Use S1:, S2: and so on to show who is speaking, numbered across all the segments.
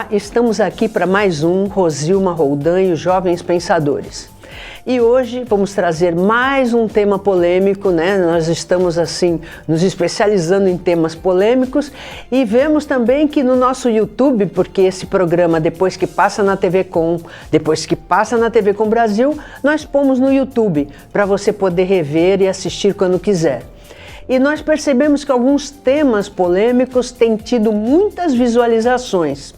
S1: Olá, estamos aqui para mais um Rosilma Roldan e os Jovens Pensadores. E hoje vamos trazer mais um tema polêmico, né? Nós estamos assim nos especializando em temas polêmicos e vemos também que no nosso YouTube, porque esse programa depois que passa na TV Com, depois que passa na TV Com Brasil, nós pomos no YouTube para você poder rever e assistir quando quiser. E nós percebemos que alguns temas polêmicos têm tido muitas visualizações.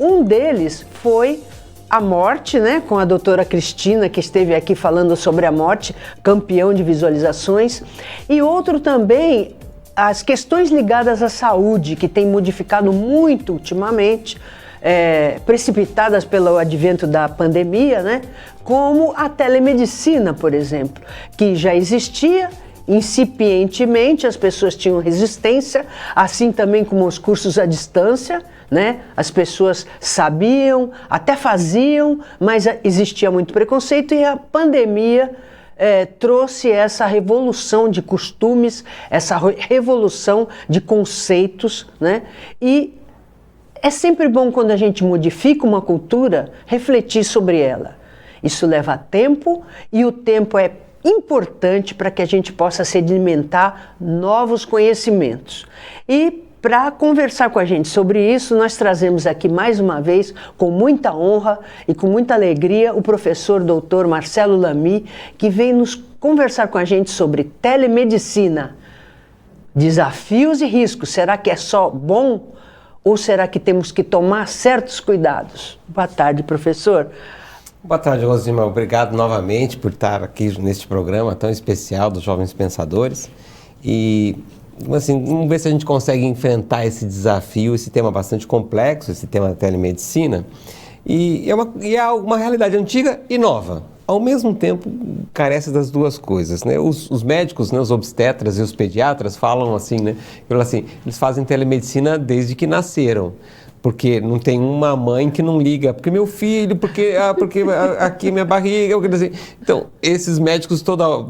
S1: Um deles foi a morte, né, com a doutora Cristina, que esteve aqui falando sobre a morte, campeão de visualizações. E outro também, as questões ligadas à saúde, que tem modificado muito ultimamente, precipitadas pelo advento da pandemia, né, como a telemedicina, por exemplo, que já existia. Incipientemente, as pessoas tinham resistência, assim também como os cursos à distância, né? As pessoas sabiam, até faziam, mas existia muito preconceito e a pandemia trouxe essa revolução de costumes, essa revolução de conceitos, né? E é sempre bom quando a gente modifica uma cultura, refletir sobre ela. Isso leva tempo e o tempo é importante para que a gente possa sedimentar novos conhecimentos. E para conversar com a gente sobre isso, nós trazemos aqui mais uma vez, com muita honra e com muita alegria, o professor Dr. Marcelo Lamy, que vem nos conversar com a gente sobre telemedicina, desafios e riscos. Será que é só bom ou será que temos que tomar certos cuidados? Boa tarde, professor.
S2: Boa tarde, Rosilma. Obrigado novamente por estar aqui neste programa tão especial dos Jovens Pensadores. E, assim, vamos ver se a gente consegue enfrentar esse desafio, esse tema bastante complexo, esse tema da telemedicina. E é uma realidade antiga e nova. Ao mesmo tempo, carece das duas coisas, né? Os médicos, né, os obstetras e os pediatras falam assim, né? Eles fazem telemedicina desde que nasceram. Porque não tem uma mãe que não liga, porque meu filho, porque aqui minha barriga, eu quero dizer. Então, esses médicos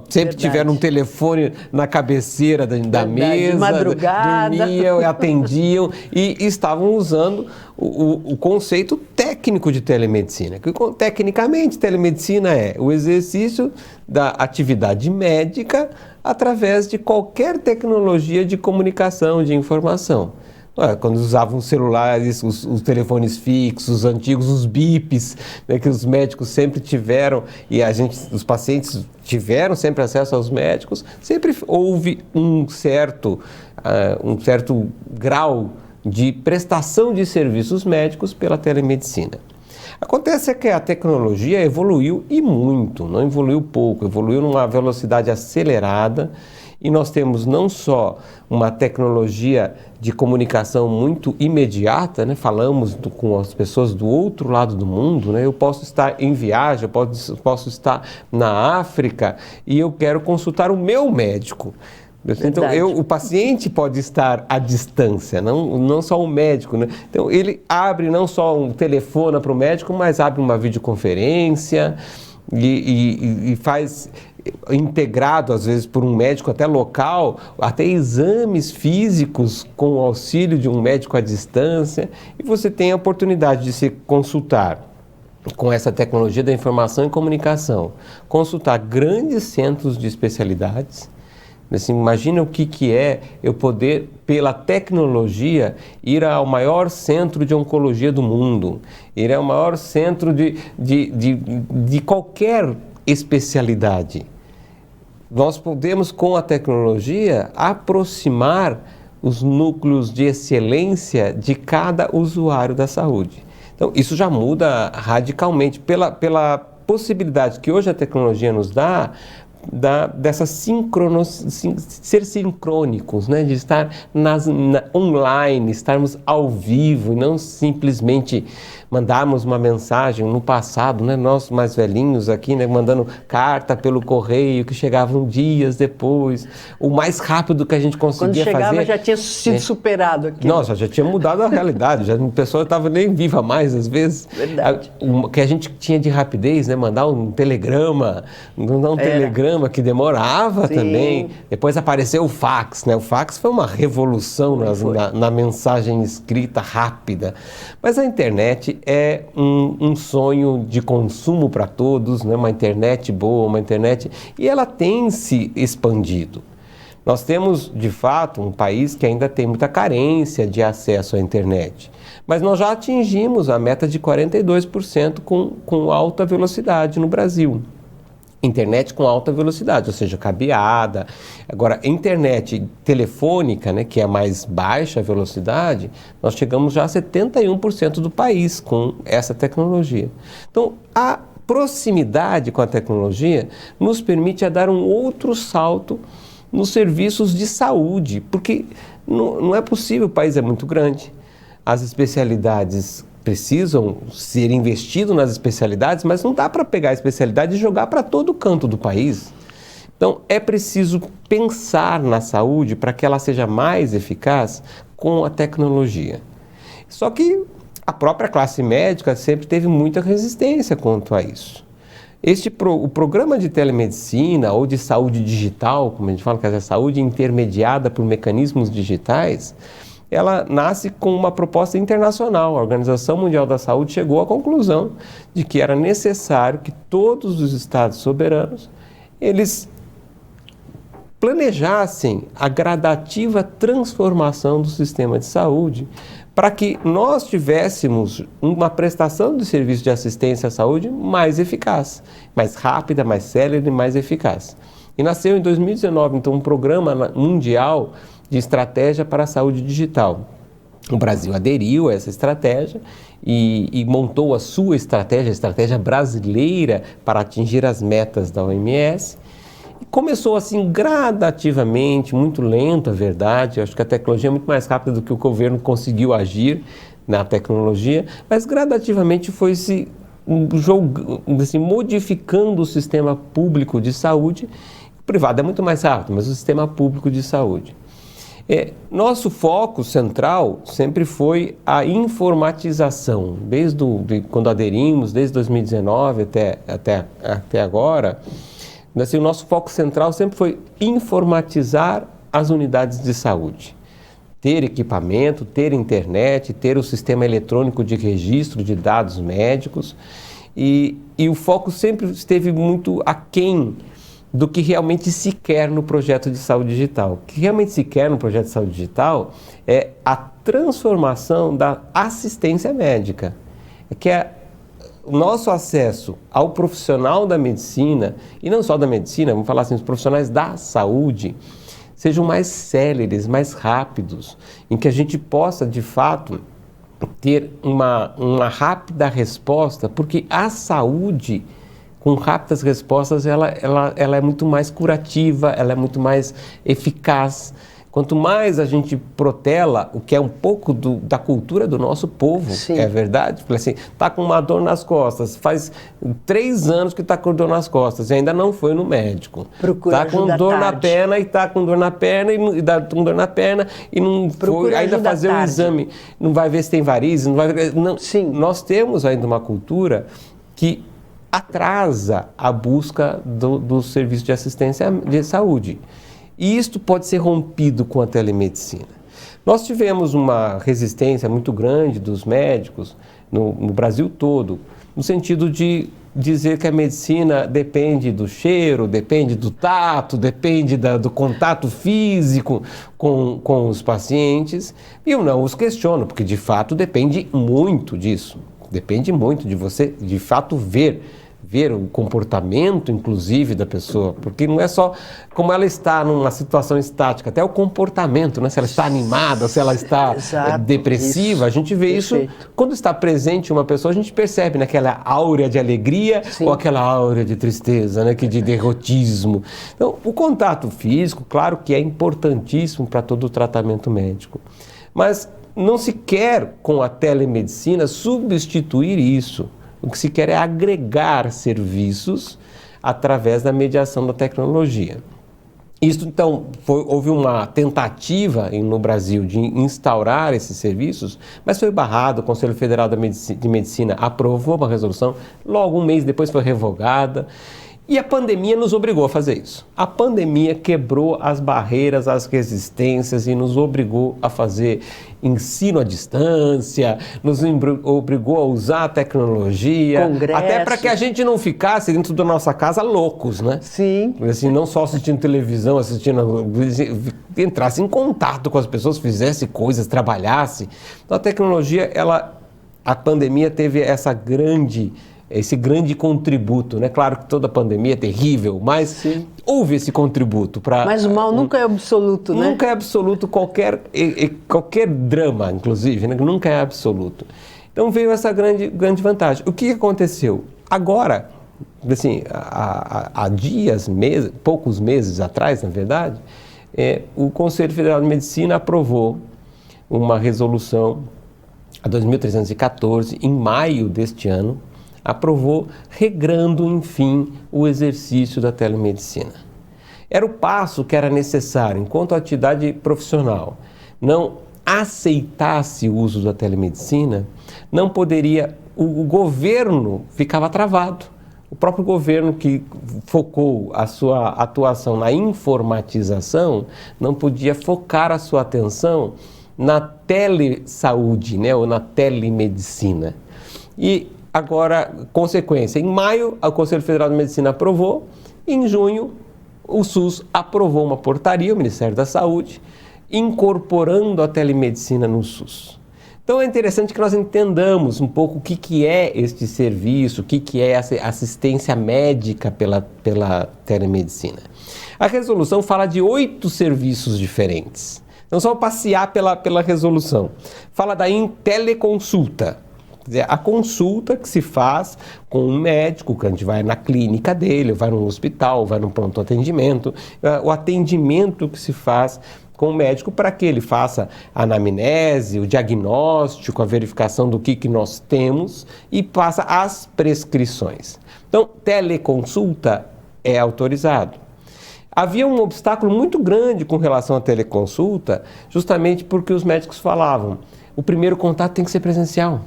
S2: sempre tiveram um telefone na cabeceira da mesa,
S1: de madrugada,
S2: dormiam, atendiam e estavam usando o conceito técnico de telemedicina. Que, tecnicamente, telemedicina é o exercício da atividade médica através de qualquer tecnologia de comunicação, de informação. Quando usavam os celulares, os telefones fixos, os antigos, os bips, né, que os médicos sempre tiveram e os pacientes tiveram sempre acesso aos médicos, sempre houve um certo grau de prestação de serviços médicos pela telemedicina. Acontece que a tecnologia evoluiu e muito, não evoluiu pouco, evoluiu numa velocidade acelerada. E nós temos não só uma tecnologia de comunicação muito imediata, né? Falamos com as pessoas do outro lado do mundo, né? Eu posso estar em viagem, eu posso estar na África e eu quero consultar o meu médico. Então, o paciente pode estar à distância, não só o médico, né? Então, ele abre não só um telefone para o médico, mas abre uma videoconferência e faz integrado, às vezes, por um médico até local, até exames físicos com o auxílio de um médico à distância, e você tem a oportunidade de se consultar com essa tecnologia da informação e comunicação, consultar grandes centros de especialidades. Assim, imagina o que é eu poder, pela tecnologia, ir ao maior centro de oncologia do mundo, ir ao maior centro de qualquer especialidade. Nós podemos, com a tecnologia, aproximar os núcleos de excelência de cada usuário da saúde. Então, isso já muda radicalmente pela possibilidade que hoje a tecnologia nos dá ser sincrônicos, né? De estar online, estarmos ao vivo e não simplesmente mandarmos uma mensagem no passado, né, nós mais velhinhos aqui, né, mandando carta pelo correio que chegavam dias depois, o mais rápido que a gente conseguia fazer.
S1: Quando chegava já tinha sido superado aqui.
S2: Nossa, já tinha mudado a realidade, já a pessoa estava nem viva mais às vezes.
S1: Verdade.
S2: O que a gente tinha de rapidez, né, mandar um telegrama, telegrama que demorava também. Depois apareceu o fax, né? O fax foi uma revolução na mensagem escrita rápida. Mas a internet é um sonho de consumo para todos, né? Uma internet boa, uma internet... E ela tem se expandido. Nós temos, de fato, um país que ainda tem muita carência de acesso à internet. Mas nós já atingimos a meta de 42% com alta velocidade no Brasil. Internet com alta velocidade, ou seja, cabeada. Agora, internet telefônica, né, que é a mais baixa velocidade, nós chegamos já a 71% do país com essa tecnologia. Então, a proximidade com a tecnologia nos permite dar um outro salto nos serviços de saúde, porque não é possível, o país é muito grande, as especialidades precisam ser investido nas especialidades, mas não dá para pegar a especialidade e jogar para todo canto do país. Então, é preciso pensar na saúde para que ela seja mais eficaz com a tecnologia. Só que a própria classe médica sempre teve muita resistência quanto a isso. O programa de telemedicina ou de saúde digital, como a gente fala, que é a saúde intermediada por mecanismos digitais, ela nasce com uma proposta internacional. A Organização Mundial da Saúde chegou à conclusão de que era necessário que todos os estados soberanos, eles planejassem a gradativa transformação do sistema de saúde para que nós tivéssemos uma prestação de serviço de assistência à saúde mais eficaz, mais rápida, mais célere e mais eficaz. E nasceu em 2019, então, um programa mundial de estratégia para a saúde digital. O Brasil aderiu a essa estratégia e montou a sua estratégia, a estratégia brasileira para atingir as metas da OMS. E começou assim gradativamente, muito lento, a verdade. Eu acho que a tecnologia é muito mais rápida do que o governo conseguiu agir na tecnologia, mas gradativamente foi se modificando o sistema público de saúde. O privado é muito mais rápido, mas o sistema público de saúde. Nosso foco central sempre foi a informatização, desde quando aderimos, desde 2019 até agora. Assim, o nosso foco central sempre foi informatizar as unidades de saúde. Ter equipamento, ter internet, ter o sistema eletrônico de registro de dados médicos. E o foco sempre esteve muito aquém do que realmente se quer no projeto de saúde digital. O que realmente se quer no projeto de saúde digital é a transformação da assistência médica. O nosso acesso ao profissional da medicina, e não só da medicina, vamos falar assim, os profissionais da saúde, sejam mais céleres, mais rápidos, em que a gente possa, de fato, ter uma rápida resposta, porque a saúde, com rápidas respostas, ela é muito mais curativa, ela é muito mais eficaz. Quanto mais a gente protela, o que é um pouco da cultura do nosso povo, é verdade? Porque assim, está com uma dor nas costas, faz 3 anos que está com dor nas costas e ainda não foi no médico. Está com dor na perna e está com dor na perna e dá com dor na perna e não foi ainda fazer um exame, não vai ver se tem varizes, não vai ver, não. Nós temos ainda uma cultura que atrasa a busca do serviço de assistência de saúde. E isto pode ser rompido com a telemedicina. Nós tivemos uma resistência muito grande dos médicos no Brasil todo, no sentido de dizer que a medicina depende do cheiro, depende do tato, depende do contato físico com os pacientes. E eu não os questiono, porque de fato depende muito disso. Depende muito de você, de fato, ver o comportamento, inclusive, da pessoa, porque não é só como ela está numa situação estática, até o comportamento, né? Se ela está animada, se ela está depressiva, a gente vê isso quando está presente uma pessoa, a gente percebe naquela áurea de alegria ou aquela áurea de tristeza, né? De derrotismo. Então, o contato físico, claro que é importantíssimo para todo o tratamento médico, mas não se quer, com a telemedicina, substituir isso. O que se quer é agregar serviços através da mediação da tecnologia. Isso, então, houve uma tentativa no Brasil de instaurar esses serviços, mas foi barrado. O Conselho Federal de Medicina aprovou uma resolução, logo um mês depois foi revogada. E a pandemia nos obrigou a fazer isso. A pandemia quebrou as barreiras, as resistências e nos obrigou a fazer ensino à distância, nos obrigou a usar a tecnologia,
S1: congressos,
S2: até para que a gente não ficasse dentro da nossa casa loucos, né?
S1: Sim.
S2: Assim, não só assistindo televisão, entrasse em contato com as pessoas, fizesse coisas, trabalhasse. Então a tecnologia, a pandemia teve esse grande contributo, né? Claro que toda pandemia é terrível, mas sim, houve esse contributo para...
S1: Mas o mal nunca é absoluto, né?
S2: Nunca é absoluto, qualquer drama, inclusive, né? Nunca é absoluto. Então veio essa grande vantagem. O que aconteceu? Agora, assim, há poucos meses atrás, na verdade, o Conselho Federal de Medicina aprovou uma resolução, a 2314, em maio deste ano, aprovou, regrando, enfim, o exercício da telemedicina. Era o passo que era necessário, enquanto a atividade profissional não aceitasse o uso da telemedicina, não poderia, o governo ficava travado. O próprio governo que focou a sua atuação na informatização não podia focar a sua atenção na telesaúde, né, ou na telemedicina. E agora, consequência, em maio, o Conselho Federal de Medicina aprovou, em junho, o SUS aprovou uma portaria, o Ministério da Saúde, incorporando a telemedicina no SUS. Então é interessante que nós entendamos um pouco o que é este serviço, o que é essa assistência médica pela telemedicina. A resolução fala de 8 serviços diferentes. Então só passear pela resolução. Fala da teleconsulta. A consulta que se faz com um médico, que a gente vai na clínica dele, vai no hospital, vai no pronto atendimento, o atendimento que se faz com o médico para que ele faça a anamnese, o diagnóstico, a verificação do que nós temos e passa as prescrições. Então, teleconsulta é autorizado. Havia um obstáculo muito grande com relação à teleconsulta, justamente porque os médicos falavam, o primeiro contato tem que ser presencial.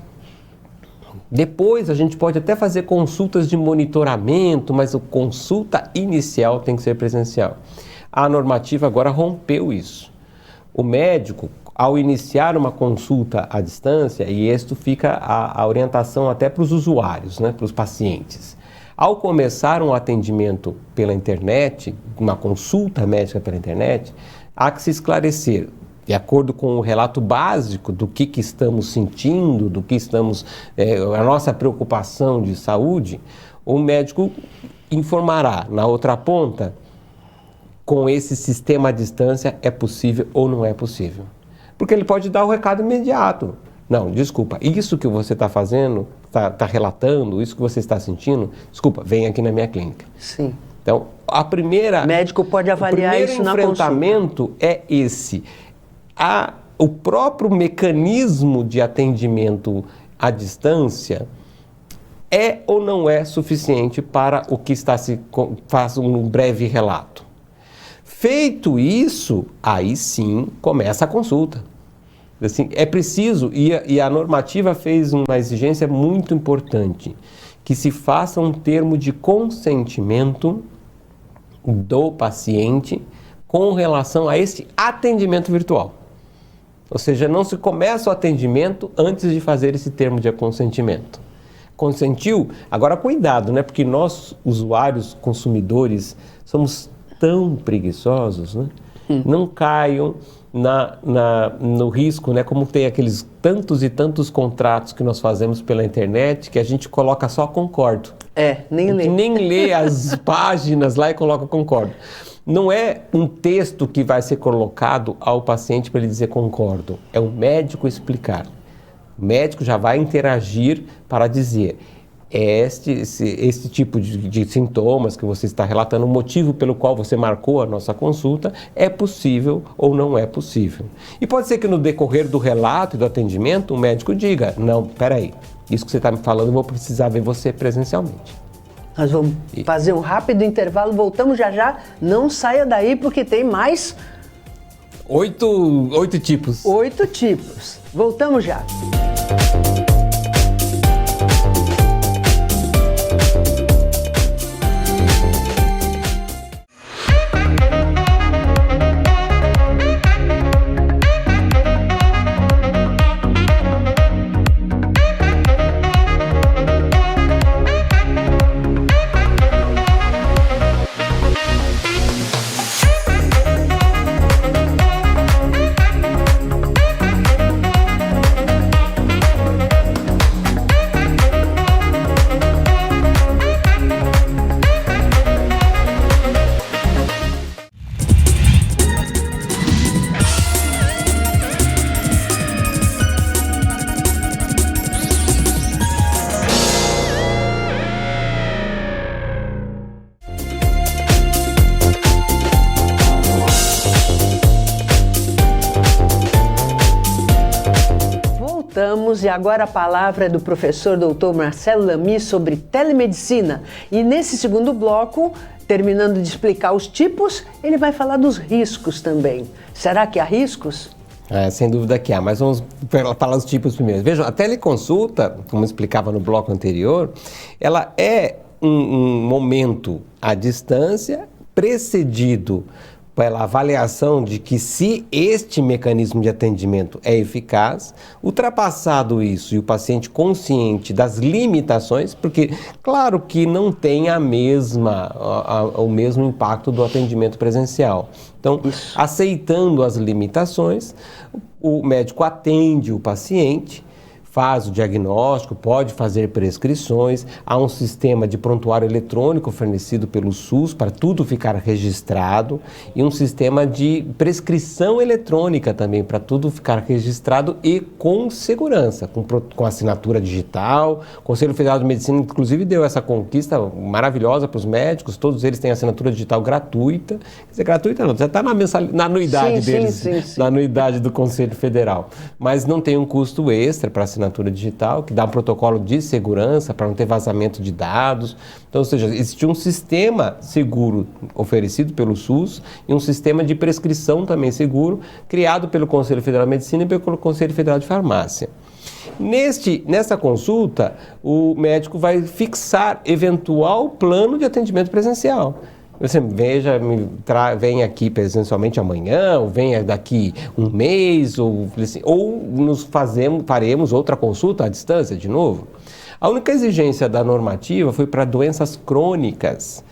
S2: Depois a gente pode até fazer consultas de monitoramento, mas a consulta inicial tem que ser presencial. A normativa agora rompeu isso. O médico, ao iniciar uma consulta à distância, e isto fica a orientação até para os usuários, né, para os pacientes. Ao começar um atendimento pela internet, uma consulta médica pela internet, há que se esclarecer, de acordo com o relato básico do que estamos sentindo, do que a nossa preocupação de saúde, o médico informará na outra ponta, com esse sistema à distância é possível ou não é possível. Porque ele pode dar o recado imediato. Não, desculpa, isso que você está fazendo, está relatando, isso que você está sentindo, desculpa, vem aqui na minha clínica.
S1: Sim.
S2: Então, o
S1: médico pode avaliar isso na consulta.
S2: O primeiro enfrentamento é esse. O próprio mecanismo de atendimento à distância é ou não é suficiente para o que faz um breve relato. Feito isso, aí sim começa a consulta. Assim, é preciso, e a normativa fez uma exigência muito importante, que se faça um termo de consentimento do paciente com relação a esse atendimento virtual. Ou seja, não se começa o atendimento antes de fazer esse termo de consentimento. Consentiu? Agora cuidado, né? Porque nós, usuários, consumidores, somos tão preguiçosos, né? Não caiam no risco, né? Como tem aqueles tantos e tantos contratos que nós fazemos pela internet, que a gente coloca só concordo.
S1: Nem lê.
S2: Nem lê as páginas lá e coloca concordo. Não é um texto que vai ser colocado ao paciente para ele dizer concordo. É o médico explicar. O médico já vai interagir para dizer, esse tipo de sintomas que você está relatando, o motivo pelo qual você marcou a nossa consulta, é possível ou não é possível. E pode ser que no decorrer do relato e do atendimento, o médico diga, não, peraí, isso que você está me falando, eu vou precisar ver você presencialmente.
S1: Nós vamos fazer um rápido intervalo, voltamos já já, não saia daí porque tem mais...
S2: 8 tipos.
S1: 8 tipos. Voltamos já. E agora a palavra é do professor Dr. Marcelo Lamy sobre telemedicina. E nesse segundo bloco, terminando de explicar os tipos, ele vai falar dos riscos também. Será que há riscos?
S2: Sem dúvida que há, mas vamos falar dos tipos primeiro. Vejam, a teleconsulta, como eu explicava no bloco anterior, ela é um momento à distância precedido pela avaliação de que se este mecanismo de atendimento é eficaz, ultrapassado isso e o paciente consciente das limitações, porque claro que não tem o mesmo impacto do atendimento presencial. Então, aceitando as limitações, o médico atende o paciente, faz o diagnóstico, pode fazer prescrições, há um sistema de prontuário eletrônico fornecido pelo SUS para tudo ficar registrado e um sistema de prescrição eletrônica também para tudo ficar registrado e com segurança, com assinatura digital. O Conselho Federal de Medicina, inclusive, deu essa conquista maravilhosa para os médicos, todos eles têm assinatura digital gratuita. Quer dizer, gratuita não, já está na anuidade deles, sim. Na anuidade do Conselho Federal, mas não tem um custo extra para assinatura digital, que dá um protocolo de segurança para não ter vazamento de dados. Então, ou seja, existe um sistema seguro oferecido pelo SUS e um sistema de prescrição também seguro, criado pelo Conselho Federal de Medicina e pelo Conselho Federal de Farmácia. Nessa consulta, o médico vai fixar eventual plano de atendimento presencial. Você vem aqui presencialmente amanhã, ou venha daqui um mês, ou faremos outra consulta à distância de novo. A única exigência da normativa foi para doenças crônicas,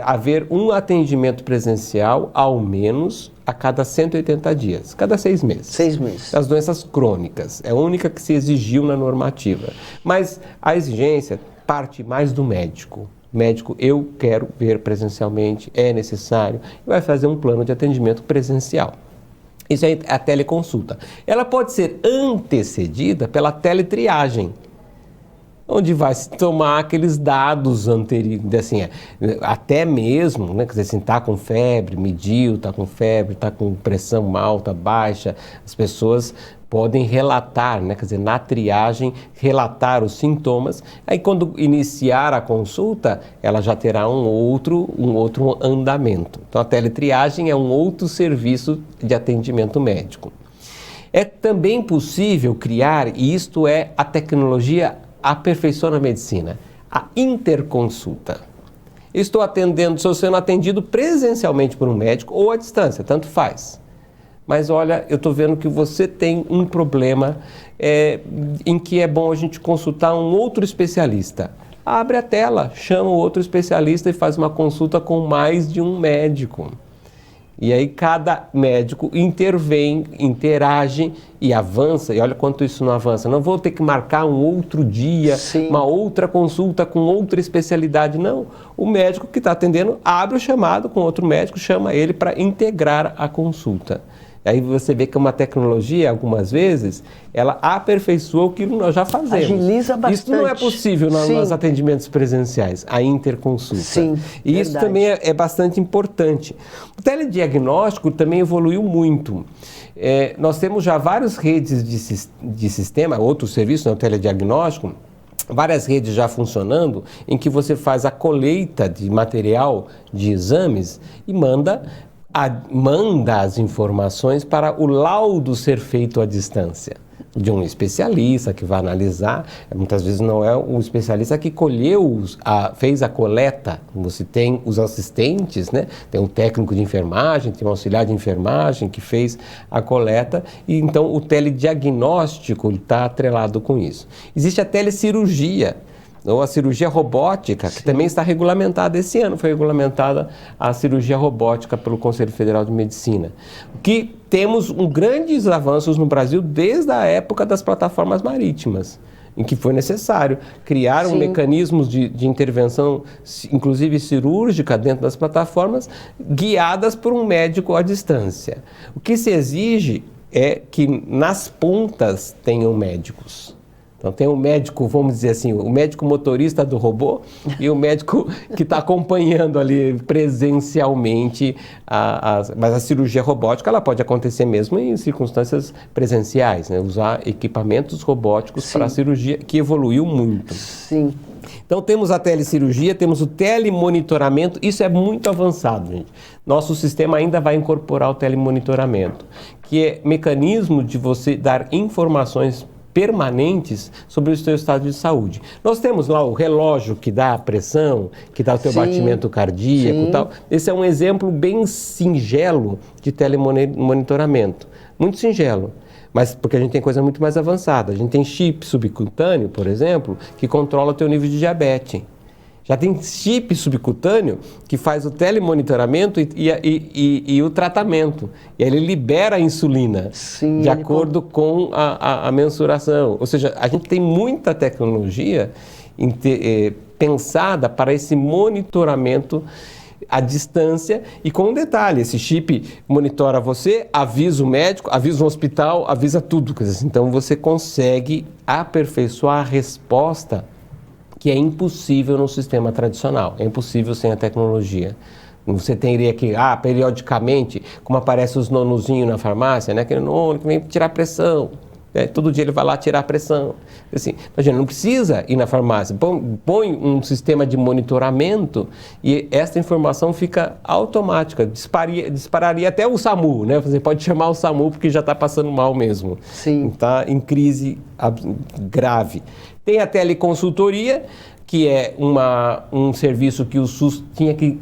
S2: haver um atendimento presencial ao menos a cada 180 dias, cada 6 meses.
S1: 6 meses.
S2: As doenças crônicas, é a única que se exigiu na normativa. Mas a exigência parte mais do médico. Médico, eu quero ver presencialmente, é necessário, e vai fazer um plano de atendimento presencial. Isso é a teleconsulta. Ela pode ser antecedida pela teletriagem, onde vai se tomar aqueles dados anteriores, assim, até mesmo, né, quer dizer, assim, tá com febre, mediu, tá com febre, tá com pressão alta, baixa, as pessoas podem relatar, né, quer dizer, na triagem, relatar os sintomas. Aí quando iniciar a consulta, ela já terá um outro andamento. Então a teletriagem é um outro serviço de atendimento médico. É também possível criar, e isto é a tecnologia aperfeiçoa na medicina, a interconsulta. Estou sendo atendido presencialmente por um médico ou à distância, tanto faz. Mas olha, eu estou vendo que você tem um problema em que é bom a gente consultar um outro especialista. Abre a tela, chama o outro especialista e faz uma consulta com mais de um médico. E aí cada médico intervém, interage e avança. E olha quanto isso não avança. Não vou ter que marcar um outro dia, sim, uma outra consulta com outra especialidade. Não. O médico que está atendendo abre o chamado com outro médico, chama ele para integrar a consulta. Aí você vê que uma tecnologia, algumas vezes, ela aperfeiçoa o que nós já fazemos.
S1: Agiliza bastante.
S2: Isso não é possível nos atendimentos presenciais, a interconsulta.
S1: Sim,
S2: e
S1: verdade.
S2: isso também é bastante importante. O telediagnóstico também evoluiu muito. Nós temos já várias redes de sistema, outros serviços, o telediagnóstico, várias redes já funcionando, em que você faz a colheita de material de exames e manda as informações para o laudo ser feito à distância, de um especialista que vai analisar. Muitas vezes não é o especialista que fez a coleta. Você tem os assistentes, né? Tem um técnico de enfermagem, tem um auxiliar de enfermagem que fez a coleta, e então o telediagnóstico está atrelado com isso. Existe a telecirurgia, ou a cirurgia robótica, que também está regulamentada esse ano. Foi regulamentada a cirurgia robótica pelo Conselho Federal de Medicina. Que temos grandes avanços no Brasil desde a época das plataformas marítimas, em que foi necessário criar mecanismos de intervenção, inclusive cirúrgica, dentro das plataformas, guiadas por um médico à distância. O que se exige é que nas pontas tenham médicos. Então tem um médico, vamos dizer assim, o médico motorista do robô e o médico que está acompanhando ali presencialmente. Mas a cirurgia robótica ela pode acontecer mesmo em circunstâncias presenciais, né? Usar equipamentos robóticos para a cirurgia, que evoluiu muito.
S1: Sim.
S2: Então temos a telecirurgia, temos o telemonitoramento, isso é muito avançado, gente. Nosso sistema ainda vai incorporar o telemonitoramento, que é mecanismo de você dar informações permanentes sobre o seu estado de saúde. Nós temos lá o relógio que dá a pressão, que dá o teu batimento cardíaco e tal. Esse é um exemplo bem singelo de telemonitoramento. Muito singelo. Mas porque a gente tem coisa muito mais avançada. A gente tem chip subcutâneo, por exemplo, que controla o teu nível de diabetes. Já tem chip subcutâneo que faz o telemonitoramento e o tratamento. E aí ele libera a insulina de acordo com a mensuração. Ou seja, a gente tem muita tecnologia pensada para esse monitoramento à distância e com um detalhe, esse chip monitora você, avisa o médico, avisa o hospital, avisa tudo. Então você consegue aperfeiçoar a resposta que é impossível no sistema tradicional, é impossível sem a tecnologia. Você teria que, periodicamente, como aparece os nonozinhos na farmácia, né? Aquele nono que vem tirar pressão. Todo dia ele vai lá tirar a pressão. Assim, imagina, não precisa ir na farmácia. Põe um sistema de monitoramento e essa informação fica automática. Dispararia até o SAMU, né? Você pode chamar o SAMU porque já está passando mal mesmo.
S1: Sim.
S2: Está em crise grave. Tem a teleconsultoria, que é um serviço que o SUS tinha que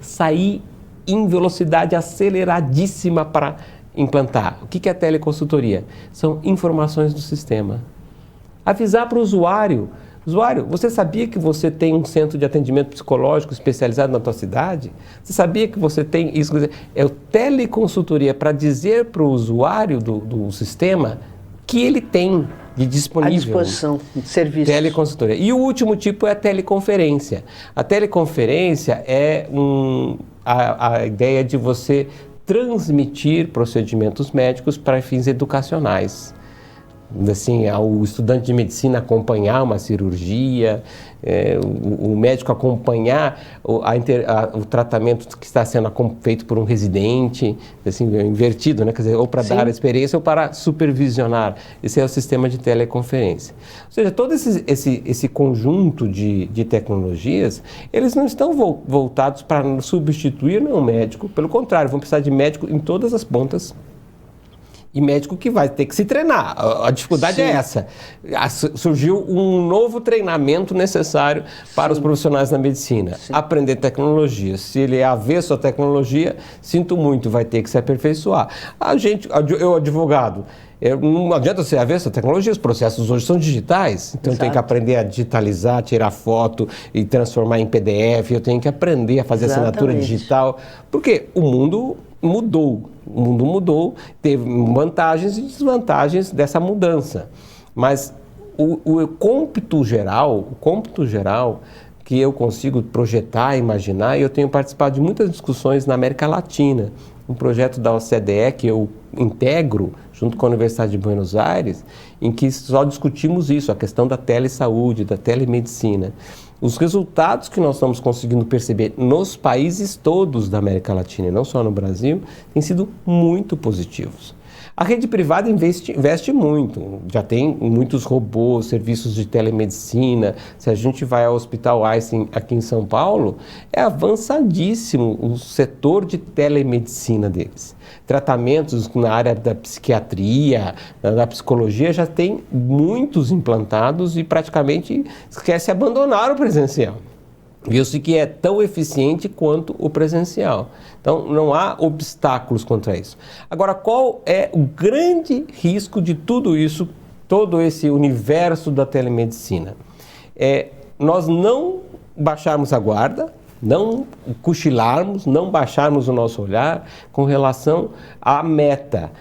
S2: sair em velocidade aceleradíssima para implantar. O que é a teleconsultoria? São informações do sistema. Avisar para o usuário. Usuário, você sabia que você tem um centro de atendimento psicológico especializado na tua cidade? Você sabia que você tem isso? É o teleconsultoria para dizer para o usuário do sistema que ele tem de disponível.
S1: À disposição de serviços.
S2: Teleconsultoria. E o último tipo é a teleconferência. A teleconferência é a ideia de você transmitir procedimentos médicos para fins educacionais. Assim, ao estudante de medicina acompanhar uma cirurgia, o médico acompanhar o tratamento que está sendo feito por um residente, assim, invertido, né? Quer dizer, ou para dar a experiência ou para supervisionar. Esse é o sistema de teleconferência. Ou seja, todo esse conjunto de tecnologias, eles não estão voltados para substituir o médico, pelo contrário, vão precisar de médico em todas as pontas. E médico que vai ter que se treinar. A dificuldade é essa. Surgiu um novo treinamento necessário para os profissionais da medicina. Aprender tecnologia. Se ele é avesso à tecnologia, sinto muito, vai ter que se aperfeiçoar. Eu advogado, não adianta ser avesso à tecnologia, os processos hoje são digitais, então eu tenho que aprender a digitalizar, tirar foto e transformar em PDF, eu tenho que aprender a fazer assinatura digital, porque o mundo mudou. O mundo mudou, teve vantagens e desvantagens dessa mudança. Mas o cômputo geral que eu consigo projetar, imaginar, e eu tenho participado de muitas discussões na América Latina, um projeto da OCDE que eu integro junto com a Universidade de Buenos Aires, em que só discutimos isso, a questão da telesaúde, da telemedicina. Os resultados que nós estamos conseguindo perceber nos países todos da América Latina, e não só no Brasil, têm sido muito positivos. A rede privada investe muito, já tem muitos robôs, serviços de telemedicina. Se a gente vai ao Hospital Einstein aqui em São Paulo, é avançadíssimo o setor de telemedicina deles. Tratamentos na área da psiquiatria, da psicologia, já tem muitos implantados e praticamente esquece abandonar o presencial. Viu-se que é tão eficiente quanto o presencial. Então, não há obstáculos contra isso. Agora, qual é o grande risco de tudo isso, todo esse universo da telemedicina? É nós não baixarmos a guarda, não cochilarmos, não baixarmos o nosso olhar com relação à meta.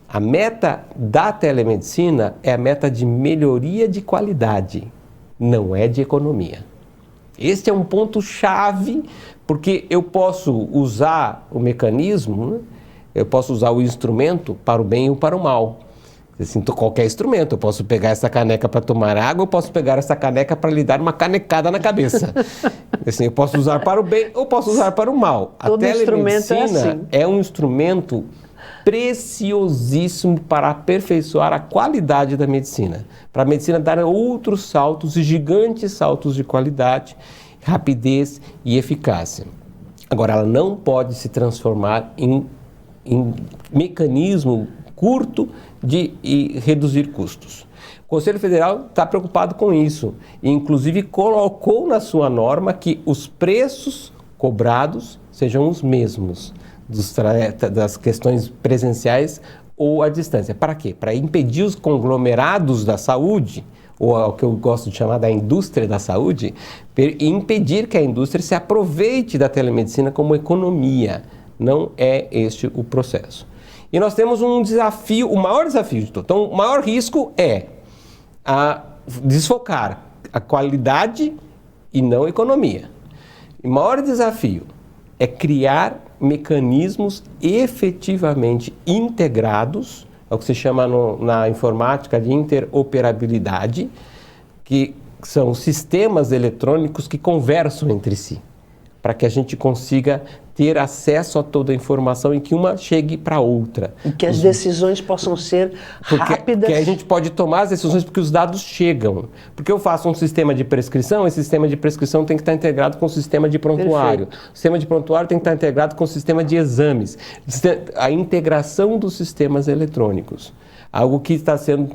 S2: A meta da telemedicina é a meta de melhoria de qualidade, não é de economia. Este é um ponto-chave, porque eu posso usar o mecanismo, né? Eu posso usar o instrumento para o bem ou para o mal. Assim, qualquer instrumento, eu posso pegar essa caneca para tomar água, eu posso pegar essa caneca para lhe dar uma canecada na cabeça. Assim, eu posso usar para o bem ou posso usar para o mal.
S1: A telemedicina
S2: é um instrumento preciosíssimo para aperfeiçoar a qualidade da medicina, para a medicina dar outros saltos e gigantes saltos de qualidade, rapidez e eficácia. Agora, ela não pode se transformar em mecanismo curto de reduzir custos. O Conselho Federal está preocupado com isso e, inclusive, colocou na sua norma que os preços cobrados sejam os mesmos das questões presenciais ou à distância. Para quê? Para impedir os conglomerados da saúde, ou o que eu gosto de chamar da indústria da saúde, e impedir que a indústria se aproveite da telemedicina como economia. Não é este o processo. E nós temos um desafio, o maior desafio de todo. Então, o maior risco é desfocar a qualidade e não a economia. O maior desafio é criar mecanismos efetivamente integrados, é o que se chama na informática de interoperabilidade, que são sistemas eletrônicos que conversam entre si, para que a gente consiga ter acesso a toda a informação e que uma chegue para a outra.
S1: E que as decisões possam ser rápidas.
S2: Porque a gente pode tomar as decisões porque os dados chegam. Porque eu faço um sistema de prescrição, esse sistema de prescrição tem que estar integrado com o sistema de prontuário. Perfeito. O sistema de prontuário tem que estar integrado com o sistema de exames. A integração dos sistemas eletrônicos. Algo que está sendo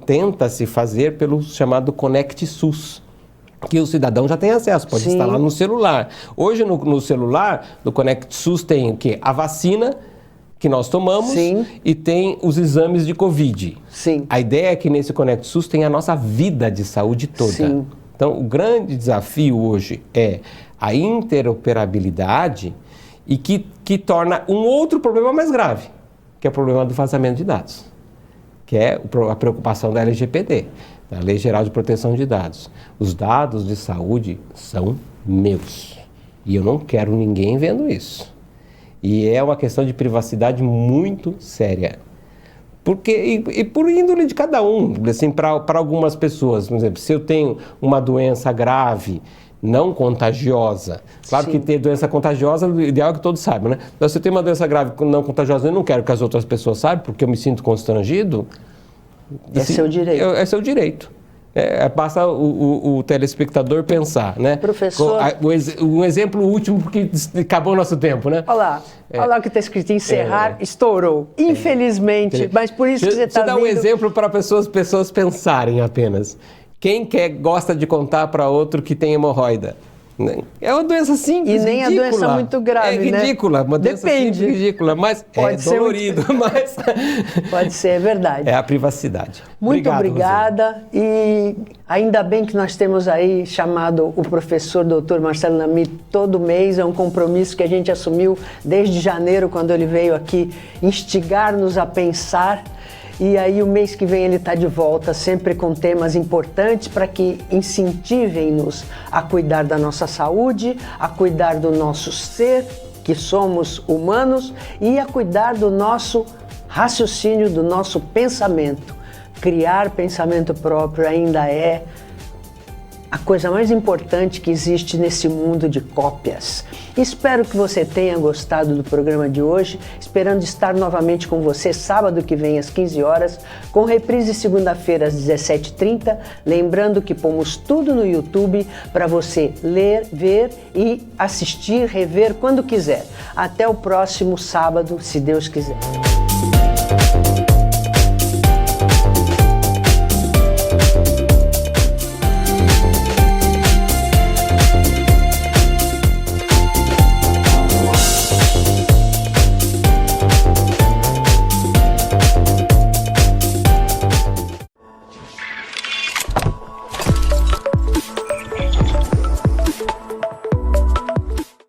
S2: tenta-se fazer pelo chamado Conect SUS, que o cidadão já tem acesso, pode instalar no celular. Hoje no celular, no Conect SUS tem o quê? A vacina que nós tomamos e tem os exames de Covid. A ideia é que nesse Conect SUS tem a nossa vida de saúde toda. Então, o grande desafio hoje é a interoperabilidade e que torna um outro problema mais grave, que é o problema do vazamento de dados, que é a preocupação da LGPD, da Lei Geral de Proteção de Dados. Os dados de saúde são meus e eu não quero ninguém vendo isso. E é uma questão de privacidade muito séria. E por índole de cada um, assim, para algumas pessoas, por exemplo, se eu tenho uma doença grave, não contagiosa, claro que ter doença contagiosa, o ideal é que todos saibam, né? Então, se eu tenho uma doença grave não contagiosa, eu não quero que as outras pessoas saibam, porque eu me sinto constrangido.
S1: Assim, é seu direito.
S2: É seu direito. Basta o telespectador pensar, né?
S1: Professor...
S2: Um exemplo último, porque acabou o nosso tempo, né?
S1: Olha lá o que está escrito, encerrar, estourou. Infelizmente, mas por isso que você está vendo...
S2: Deixa eu dar um exemplo para pessoas pensarem apenas. Quem gosta de contar para outro que tem hemorroida? É uma doença simples,
S1: e nem
S2: ridícula.
S1: A doença muito grave,
S2: né? É ridícula, uma doença simples, ridícula, mas pode ser dolorido. Mas...
S1: Pode ser, é verdade.
S2: É a privacidade.
S1: Muito obrigada. E ainda bem que nós temos aí chamado o professor Dr. Marcelo Nami todo mês. É um compromisso que a gente assumiu desde janeiro, quando ele veio aqui instigar-nos a pensar. E aí o mês que vem ele está de volta, sempre com temas importantes para que incentivem-nos a cuidar da nossa saúde, a cuidar do nosso ser que somos humanos e a cuidar do nosso raciocínio, do nosso pensamento. Criar pensamento próprio ainda é a coisa mais importante que existe nesse mundo de cópias. Espero que você tenha gostado do programa de hoje, esperando estar novamente com você sábado que vem às 15 horas, com reprise segunda-feira às 17h30, lembrando que pomos tudo no YouTube para você ler, ver e assistir, rever quando quiser. Até o próximo sábado, se Deus quiser.